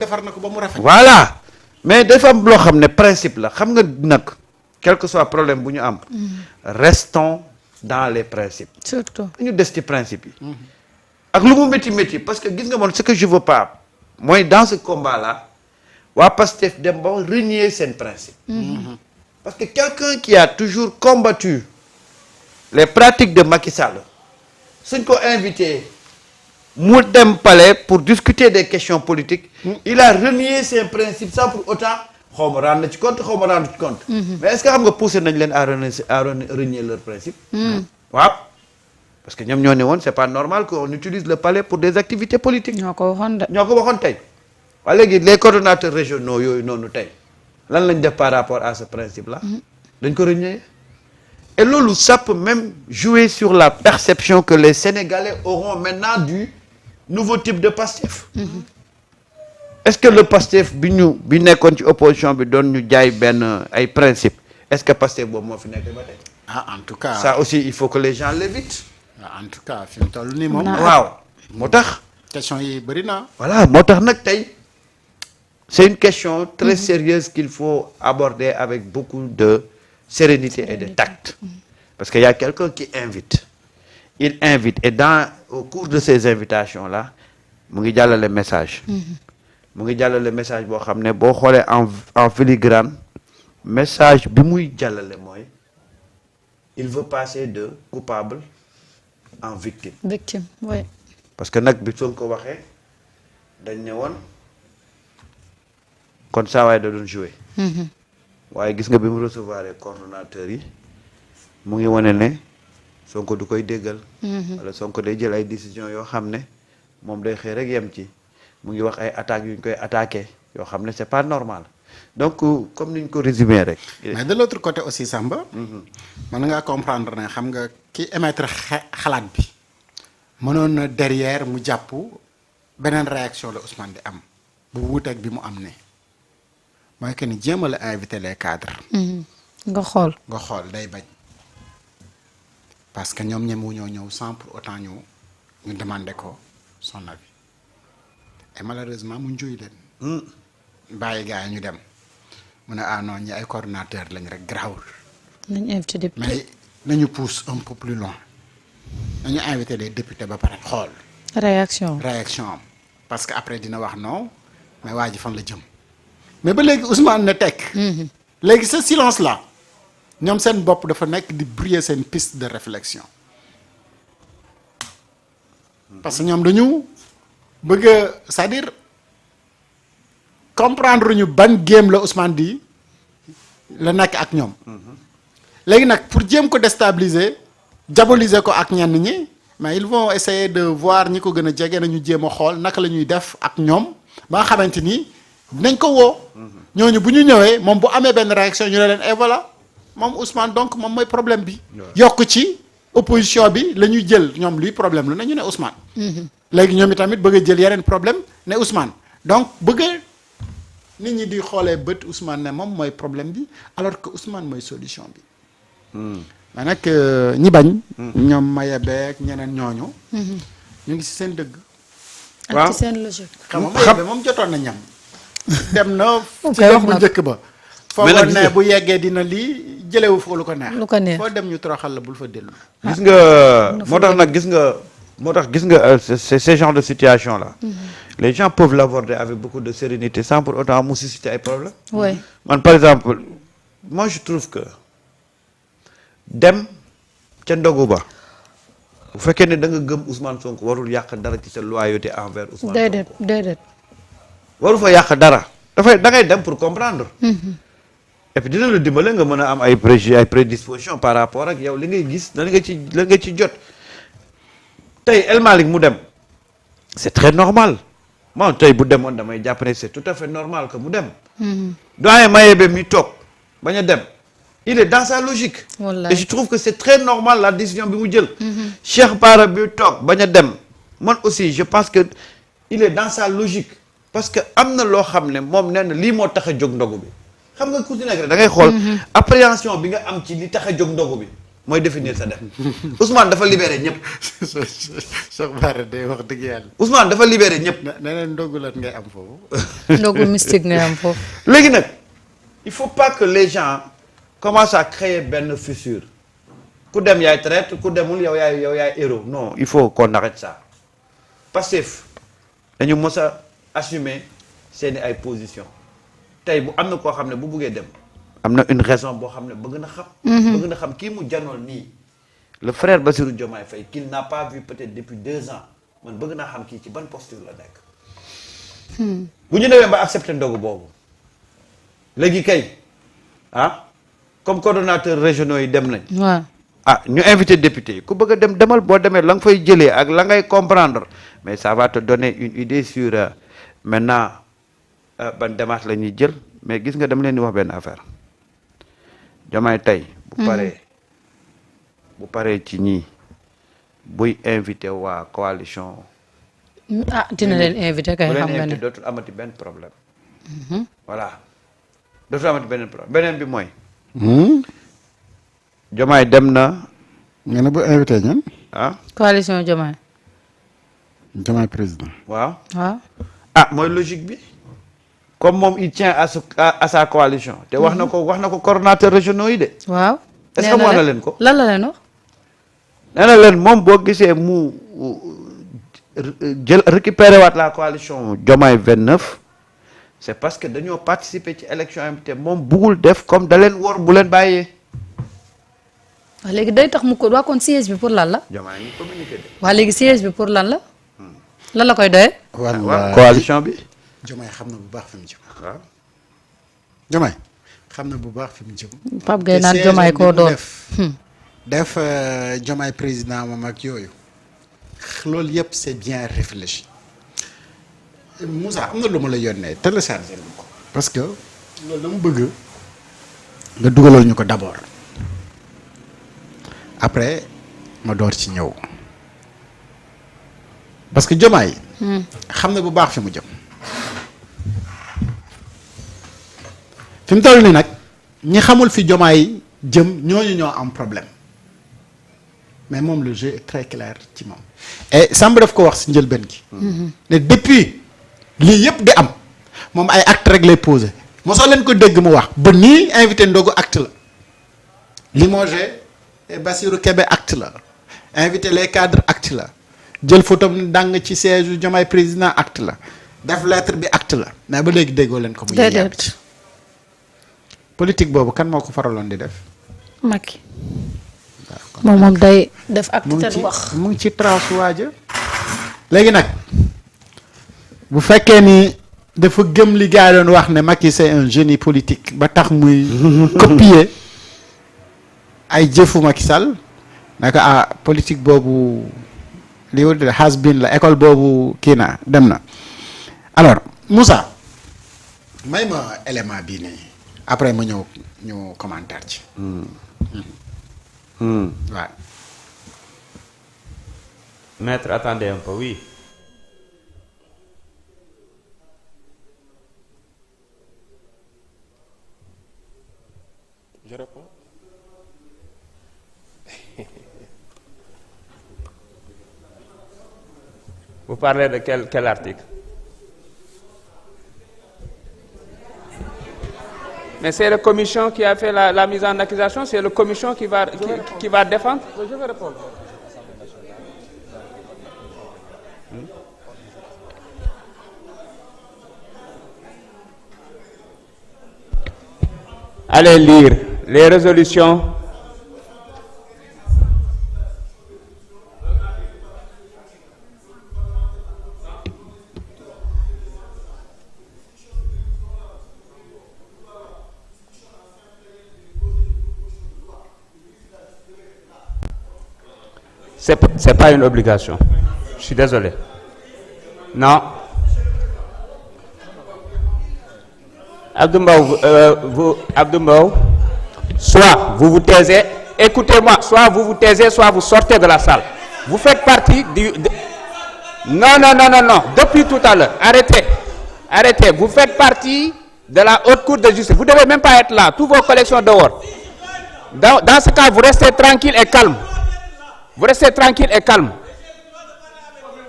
defar na ko ba mu rafet. voilà mais dafa am loo xam ne principe la xam nga nag quel que soit problème bu ñu am. restons dans les principes. surtout ñu des ci principe yi. ak lu mu métti parce que gis nga man ce que je veux pas mooy dans ce combat là waa Pastef dem ba renier seen principe. parce que quelqu'un qui a toujours combattu les pratiques de Macky Sall suñ ko invité mu dem palais pour discuter des questions politiques. il a renié ses principes sans pour autant xaw ma rendre ci compte xaw ma rendre ci compte. mais est-ce que xam nga poussé nañ leen à renier leurs principes. waaw parce que ñoom ñoo ne woon c'est pas normal qu'on utilise le palais pour des activités politiques. ñoo ko waxoon de. ñoo ko waxoon tey. waa léegi les coordonnateurs régionaux yooyu noonu tey lan lañ def par rapport à ce principe là. dañ ko renier. et loolu ça peut même jouer sur la perception que les Sénégalais auront maintenant du nouveau type de Pastef. est-ce que le Pastef bi nekkoon ci opposition bi doon ñu jaay benn ay principe est-ce que Pastef boobu moo fi nekk ba tey. ah en tout cas ça aussi il faut que les gens l'évitent. en tout cas fi mu toll nii moom. waaw moo tax. question yi bëri na. voilà moo tax nag tey c'est une question très sérieuse qu'il faut aborder avec beaucoup de sérénité et de tact. Parce qu'il y a quelqu'un qui invite. Il invite et au cours de ces invitations là mu ngi jàllale message. mu ngi jàllale message boo xam ne boo xoolee en filigrane message bi muy jàllale mooy il veut passer de coupable en victime. victime oui. parce que nag bi soo ko waxee dañ ne woon kon saa waay da doon jouer. waaye gis nga bi mu recevoir coordonnateurs yi mu ngi wane ne Sonko du koy déggal. wala Sonko day jël ay décisions yoo xam ne moom day xëy rek yem ci mu ngi wax ay attaques yu ñu koy attaqué yoo xam ne c'est pas normal donc comme ni ñu ko résumé rek. mais de l'autre côté aussi Samba. mën ngaa comprendre ne xam nga ki émettre xalaat bi mënoon na derrière mu jàpp beneen réaction la Ousmane di am bu wuuteeg bi mu am ne mooy que ni jéem a la invité les cadres. nga xool day bañ. parce que ñoom ñoo ñëw sans pour autant ñu demander ko son avis et malheureusement mu njuy leen. bàyyi gars yi ñu dem mu ne ah non ñi ay coordonnateurs lañ rek grawul. nañ invité député mais nañu pousse un peu plus loin nañu invité les députés ba pare xool. réaction am parce que après dina wax non mais waa ji fan la jëm mais ba léegi Ousmane ne tekk. léegi ce silence là. ñoom seen bopp dafa nekk di brouiller seen piste de réflexion parce que ñoom dañu bëgg a c'est-à-dire comprendre ñu ban game la Ousmane di la nekk ak ñoom. léegi nag pour jéem ko déstabiliser diaboliser ko ak ñenn ñi mais ils vont essayer de voir ñi ko gën a jege nañu jéem a xool naka la ñuy def ak ñoom ba nga xamante ni dinañ ko woo. ñooñu bu ñu ñëwee moom bu amee benn réaction ñu ne leen et voilà. moom Ousmane donc moom mooy problème bi. yokk ci opposition bi la ñuy jël ñoom luy problème la nañu ne Ousmane. léegi ñoom itamit bëgg a jël yeneen problème ne Ousmane donc bëgg nit ñi di xoolee bët Ousmane ne moom mooy problème bi alors que Ousmane mooy solution bi. mais nag ñi bañ. ñoom Maye beeg ñeneen ñooñu. ñu ngi ci seen dëgg. ak ci seen logique. xam nga Maye be moom jotoon na ñam. dem na. ci dem bu njëkk ba. foogoon ne bu yeggee dina lii jëlewu foo lu ko neex. foo dem ñu toroxal la bul fa dellu. gis nga moo tax nag gis nga ces genres de situation là. les gens peuvent l'aborder avec beaucoup de sérénité sans pour autant mu susciter ay problèmes. oui man par exemple moi je trouve que dem ca ndogu ba bu fekkee ne da nga gëm Ousmane Sonko warul yàq dara ci sa loyauté envers Ousmane Sonko. déedéet. waru fa yàq dara da ngay dem pour comprendre. et puis dina la dimbale nga mën a am ay prédisposition par rapport ak yow li ngay gis la nga ci jot tey El Malick mu dem c'est très normal bon tey bu demoon damay jàpp ne c'est tout à fait normal que mu dem. doyen Mayebe mi toog bañ a dem il est dans sa logique. Wallaay. et je trouve que c'est très normal la décision bi mu jël. Cheikh Bara bi toog bañ a dem man aussi je pense que il est dans sa logique parce que am na loo xam ne moom nee na lii moo tax a jóg ndogu bi. xam nga ku ci nekk da ngay xool appréhension bi nga am ci li tax a jóg ndogu bi mooy définir sa def Ousmane dafa libéré ñëpp. Cheikh Bara day wax dëgg yàlla. Ousmane dafa libéré ñëpp. nee na ndogu lan ngay am foofu. ndogu mystique ngay am foofu. léegi nag il faut pas que les gens commencent à créer benn fissure ku dem yaay traite ku demul yow yaay héros non il faut qu'on arrête ça. Pastef dañu mës a assumer seeni ay position tey bu am na koo xam ne bu buggee dem am na une raison boo xam ne bëgg na xam. bëgg na xam kii mu janoon nii le frère Bassirou Diomaye Faye qu'il n'a pas vu peut-être depuis 2 ans man bëgg naa xam kii ci ban posture la nekk. bu ñu demee ba accepter ndogu boobu léegi kay comme coordonnateur régionaux yi dem nañ. waaw. ñu invité député yi ku bëgg a dem demal boo demee la nga fay jëlee ak la ngay comprendre mais ça va te donner une idée sur maintenant ban démarche la ñuy jël mais gis nga dama leen di wax benn affaire Diomaye tey bu paree ci ñii buy invité waa coalition dina leen invité kay bu leen xam nga invité ne. dootul amati benn problème voilà dootul amati benn problème beneen bi mooy Diomaye dem na. nga ne bu invité ñan. coalition Diomaye. Diomaye président. waaw. mooy logique bi. comme moom il tient à sa coalition. te wax na ko coordonnateur régionaux yi de. waaw. est-ce que wax na leen ko. lan la leen wax. nee na leen moom boo gisee mu jël récupérer waat la coalition Diomaye 29 c'est parce que dañoo participer ci élection yi te moom bugul def comme da leen wor bu leen bàyyee. waaw léegi day tax mu ko waa kon siège bi pour lan la. Diomaye ñu communiqué de. waa léegi siège bi pour lan la. lan la koy doyee. wallaahi coalition bi. Diomaye xam na bu baax fi mu jëm. waaw. Diomaye xam na bu baax fi mu jëm. Pape Gueye naan Diomaye koo doon def Diomaye président moom ak yooyu loolu yëpp c'est bien réfléchi Moussa am na lu ma la yónnee téléchargé lu ko parce que loolu dama bëgg nga dugalal ñu ko d'abord après ma door ci ñëw parce que Diomaye xam na bu baax fi mu jëm fi mu toll nii nag ñi xamul fi Diomaye jëm ñooñu ñoo am problème mais moom le jeu est très clair ci moom et Samba daf ko wax si njëlbeen gi ne depuis lii yëpp di am moom ay acte rek lay posé mosoo leen ko dégg mu wax ba nii invité ndogu acte la limogé Bassirou Kébé acte la invité les cadres acte la jël photo dang ci siège yu Diomaye président acte la def lettre bi acte la mais ba léegi déggoo leen ko mu yàgg politique boobu kan moo ko faraloon di def Macky moom day def acte te du wax mu ngi ci trace waaja léegi nag bu fekkee ni dafa gëm li gars yi doon wax ne Macky c'est un génie politique ba tax muy copier ay jëfu Macky Sall naka politique boobu li wut has been la école boobu kii na dem na alors Moussa may ma élément bii nii après ma ñëw ñu commentaire ci waaw. Maître, attendez un peu, oui. Je réponds. Vous parlez de quel article? Mais c'est la commission qui a fait la mise en accusation, c'est la commission qui va défendre. Je vais répondre. Allez lire les résolutions. C'est pas une obligation. Je suis désolé. Non. Abdou Mbow, soit vous vous taisez, écoutez-moi, soit vous vous taisez, soit vous sortez de la salle. Vous faites partie Non, depuis tout à l'heure, arrêtez, vous faites partie de la haute cour de justice. Vous ne devez même pas être là, tous vos collections dehors. Dans ce cas, vous restez tranquille et calme. Vous restez tranquille et calme.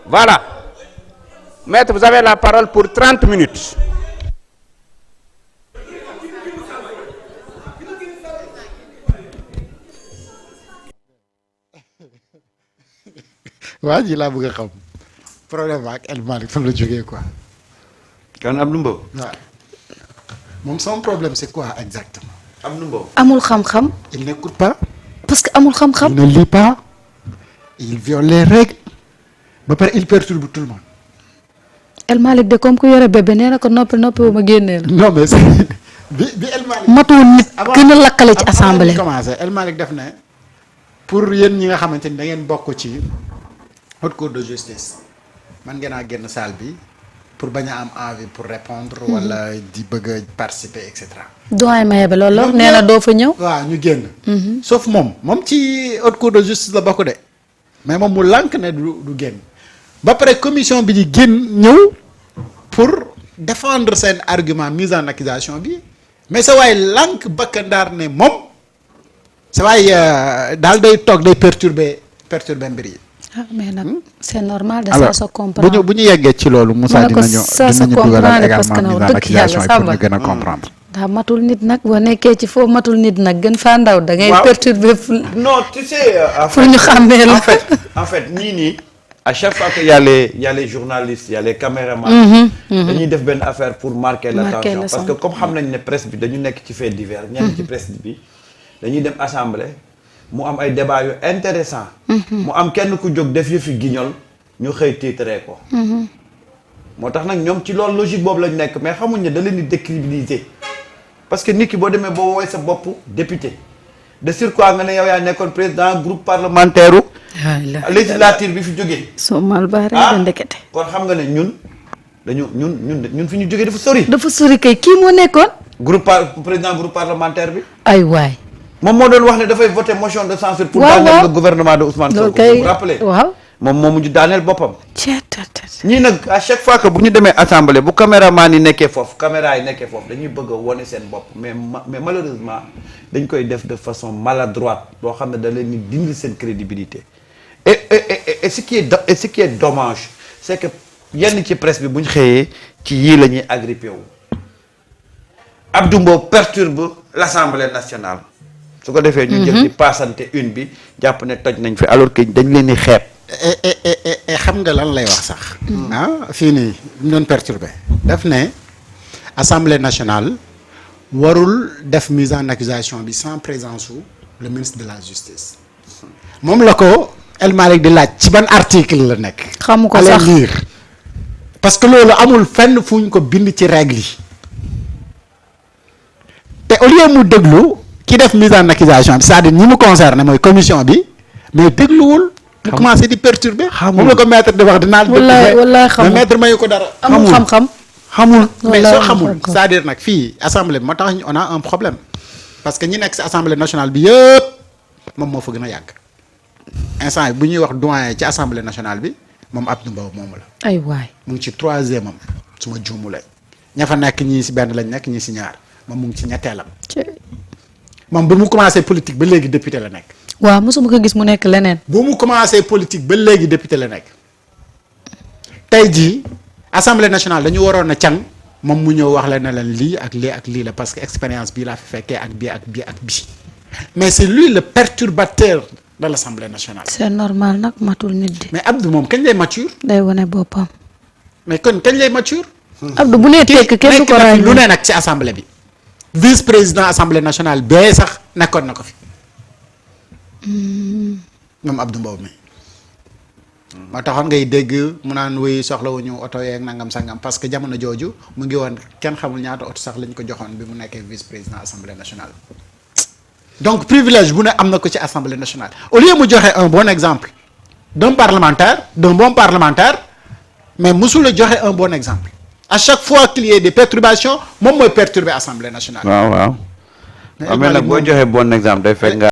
Voilà. Maître, vous avez la parole pour 30 minutes. waa ji laa bëgg a xam problème ak El Malick fan la jógee quoi. kan Abdou Mbow. waaw moom son problème c'est quoi exactement. Abdou Mbow. amul xam-xam il n'écoute pas. parce que amul xam-xam. il ne lit pas. il viole les règles. ba pare il perturbe tout le monde. El Malick de comme ku yore bébé nee na ko noppi wu ma génnee la. non mais bi El Malick. matuwul nit gën a lakkale ci assemblée. commencé El Malick def ne pour yéen ñi nga xamante ni da ngeen bokk ci haute cour de justice man ngeen a génn salle bi pour bañ a am envie pour répondre wala di bëgg a participer et cetera. doyen maye ba loolu la nee na doo fa ñëw. waaw ñu génn. sauf moom ci haute cour de justice la bokk de mais moom mu lànk ne du génn ba pare commission bi di génn ñëw pour défendre seen argument mise en accusation bi mais sa waay lànk bakkandaar ne moom sa waay daal day toog day perturber mbir yi. ah mais nag c'est normal de ça se comprendre. bu ñu yeggee ci loolu Moussa dinañu dugalal également mise en accusation pour ñu gën a comprendre. daa matul nit nag boo nekkee ci foo matul nit nag gën faa ndaw da ngay perturber non tu sais pour ñu xàmmee la en fait ñii nii à chaque fois que y a les journalistes y a les caméramans dañuy def benn affaire pour marquer l'attention parce que comme xam nañ ne presse bi dañu nekk ci fait divers ñenn ci presse bi dañuy dem assemblée mu am ay débat yu intéressant mu am kenn ku jóg def yëfi guignol ñu xëy titré ko moo tax nag ñoom ci loolu logique boobu lañ nekk mais xamuñ ne da leen di décrédibiliser parce que nit ki boo demee boo woowee sa bopp député de surcroît nga ne yow yaa nekkoon président groupe parlementaire u législature bi fi jógee soo mal baare da ndekete kon xam nga ne ñun fi ñu jógee dafa sori kay kii moo nekkoon président groupe parlementaire bi ay waay moom moo doon wax ne dafay voter motion de censure pour daaneel le gouvernement de Ousmane Sonko vous vous rappelez waaw moom moo mujj daaneel boppam ñii nag à chaque fois que bu ñu demee assemblée bu caméraman yi nekkee foofu caméra yi nekkee foofu dañuy bëgg a wone seen bopp mais malheureusement dañ koy def de façon maladroite boo xam ne da leen di dindi seen crédibilité et ce qui est dommage c'est que yenn ci presse bi bu ñu xëyee ci yii la ñuy agrippé wu Abdou Mbow perturbe l'Assemblée nationale su ko defee ñu jël di paasante une bi jàpp ne toj nañ fi alors que dañ leen di xeeb et xam nga lan lay wax sax fii nii ñu doon perturbé daf ne Assemblée nationale warul def mise en accusation bi sans présence su le ministre de la justice moom la ko El Malick di laaj ci ban article la nekk xamu ko sax lire parce que loolu amul fenn fu ñu ko bind ci règle yi te au lieu mu déglu ki def mise en accusation bi c'est-à-dire ñi mu concerné mooy commission bi mais dégluwul mu commencé di perturber moom la ko maître di wax dinaa wallaay xamul mais maître mayu ko dara amul xam-xam xamul mais soo xamul c'est-à-dire nag fii assemblée bi moo tax on a un problème parce que ñi nekk ci assemblée nationale bi yëpp moom moo fa gën a yàgg instant yi bu ñuy wax doyen ci assemblée nationale bi moom Abdou Mbow moomu la ay waay mu ngi ci 3e am su ma juumulee ña fa nekk ñii ci benn lañ nekk ñii ci ñaar moom mu ngi ci ñetteelam moom ba mu commencé politique ba léegi député la nekk waaw mosuma ko gis mu nekk leneen bu mu commencé politique ba léegi député la nekk tey jii assemblée nationale dañu waroon a càng moom mu ñëw wax la ne leen lii ak lii ak lii la parce que expérience bii laa fi fekkee ak bii ak bii ak bii mais c'est lui le perturbateur de l'assemblée nationale. c'est normal nag matul nit di. mais Abdou moom kañ lay mature. day wane boppam. mais kon kañ lay mature. Abdou bu nee tekk kenn du ko ràññee lu ne nag ci assemblée bi. vice président assemblée nationale bee sax nekkoon na ko fi. moom Abdou Mbow mi. moo taxoon ngay dégg mu naan wuy soxlawuñu oto yeeg nangam sangam parce que jamono jooju mu ngi woon kenn xamul ñaata oto sax lañ ko joxoon bi mu nekkee vice président assemblée nationale. donc privilège bu ne am na ko ci assemblée nationale au lieu mu joxe un bon exemple d'un bon parlementaire mais musul a joxe un bon exemple à chaque fois qu'il y ait des perturbations moom mooy perturber assemblée nationale. waaw. mais nag boo joxee bon exemple day fekk nga